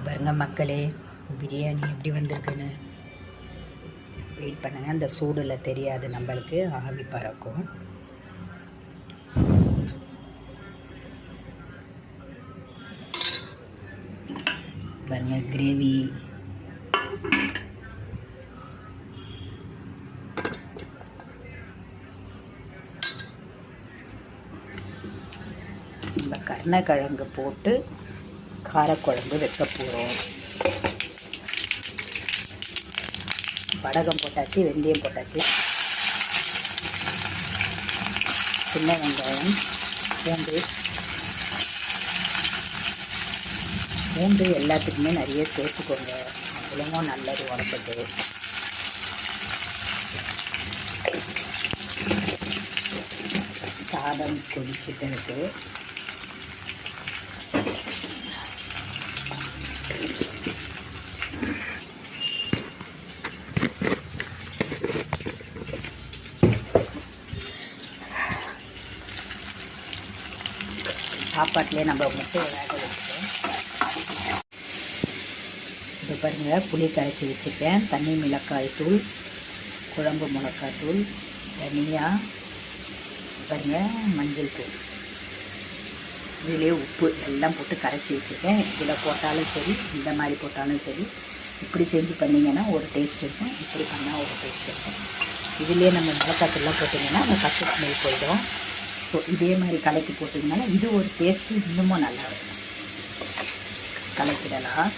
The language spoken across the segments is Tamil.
பாருங்க மக்களே, பிரியாணி எப்படி வந்திருக்குன்னு வெயிட் பண்ணுங்கள். அந்த சூடில் தெரியாது, நம்மளுக்கு ஆவி பறக்கும். பாருங்க கிரேவி நம்ம கருணக்கிழங்கு போட்டு காரக்குழம்பு வைக்க போகிறோம். வடகம் போட்டாச்சு, வெந்தயம் போட்டாச்சு, சின்ன வெங்காயம், பூண்டு எல்லாத்துக்குமே நிறைய சேர்த்துக்கோங்க, அவ்வளவும் நல்லது உடம்புக்கு. சாதம் கொதிச்சுட்டு இருக்கு. சாப்பாட்டிலே நம்ம முட்டையை வேக வச்சுட்டோம். இது பாருங்கள், புளி கரைச்சி வச்சுருக்கேன், தண்ணி மிளகாய் தூள், குழம்பு மிளகாய் தூள், தனியா பாருங்கள், மஞ்சள் தூள், இதிலே உப்பு எல்லாம் போட்டு கரைச்சி வச்சுருக்கேன். இதில் போட்டாலும் சரி, இந்த மாதிரி போட்டாலும் சரி, இப்படி செஞ்சு பண்ணிங்கன்னா ஒரு டேஸ்ட் இருக்கும், இப்படி பண்ணால் ஒரு டேஸ்ட் இருக்கும். இதிலே நம்ம மிளகாத்தூள்லாம் போட்டிங்கன்னா அந்த பச்சை ஸ்மெல் போயிடும். ஸோ இதே மாதிரி கலக்கி போட்டிங்கன்னா இது ஒரு டேஸ்ட்டு இன்னமும் நல்லா இருக்கும். கலக்கிடலாம்.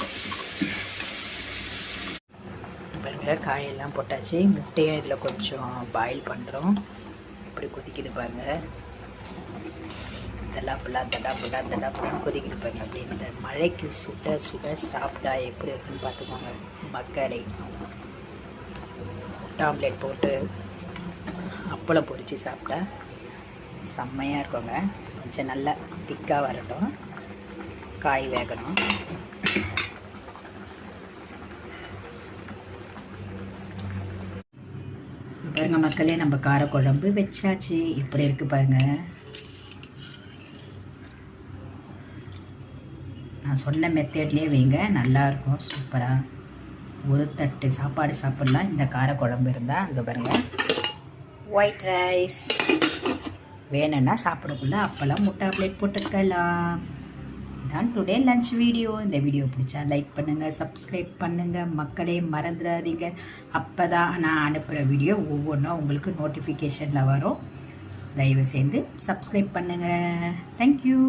பாருங்கள், காயெல்லாம் போட்டாச்சு, முட்டையை இதில் கொஞ்சம் பாயில் பண்ணுறோம். இப்படி கொதிக்குது பாருங்கள், தடாப்புலாம் கொதிக்குது பாருங்கள். அப்படி இந்த மழைக்கு சுட சுட சாப்பிட்டா எப்படி இருக்குன்னு பார்த்துக்கோங்க மக்களே. ஆம்லேட் போட்டு அப்பளம் பொரித்து சாப்பிட்டா செம்மையாக இருக்குங்க. கொஞ்சம் நல்லா திக்காக வரட்டும், காய் வேகணும். பாருங்க மக்களே, நம்ம காரக்குழம்பு வச்சாச்சு. இப்படி இருக்கு பாருங்க. நான் சொன்ன மெத்தட்லேயே வைங்க, நல்லாயிருக்கும், சூப்பராக. ஒரு தட்டு சாப்பாடு சாப்பிட்லாம் இந்த காரக்குழம்பு இருந்தால். அங்கே பாருங்கள், ஒயிட் ரைஸ் வேணும்னா சாப்பிடக்குள்ள அப்போல்லாம் முட்டை ஆம்லேட் போட்டுக்கலாம். இதான் டுடே லஞ்ச் வீடியோ. இந்த வீடியோ பிடிச்சா லைக் பண்ணுங்கள், சப்ஸ்கிரைப் பண்ணுங்கள் மக்களே, மறந்துடாதீங்க. அப்போ தான் நான் அனுப்புகிற வீடியோ ஒவ்வொன்றும் உங்களுக்கு நோட்டிஃபிகேஷனில் வரும். தயவு செய்து சப்ஸ்கிரைப் பண்ணுங்கள். தேங்க்யூ.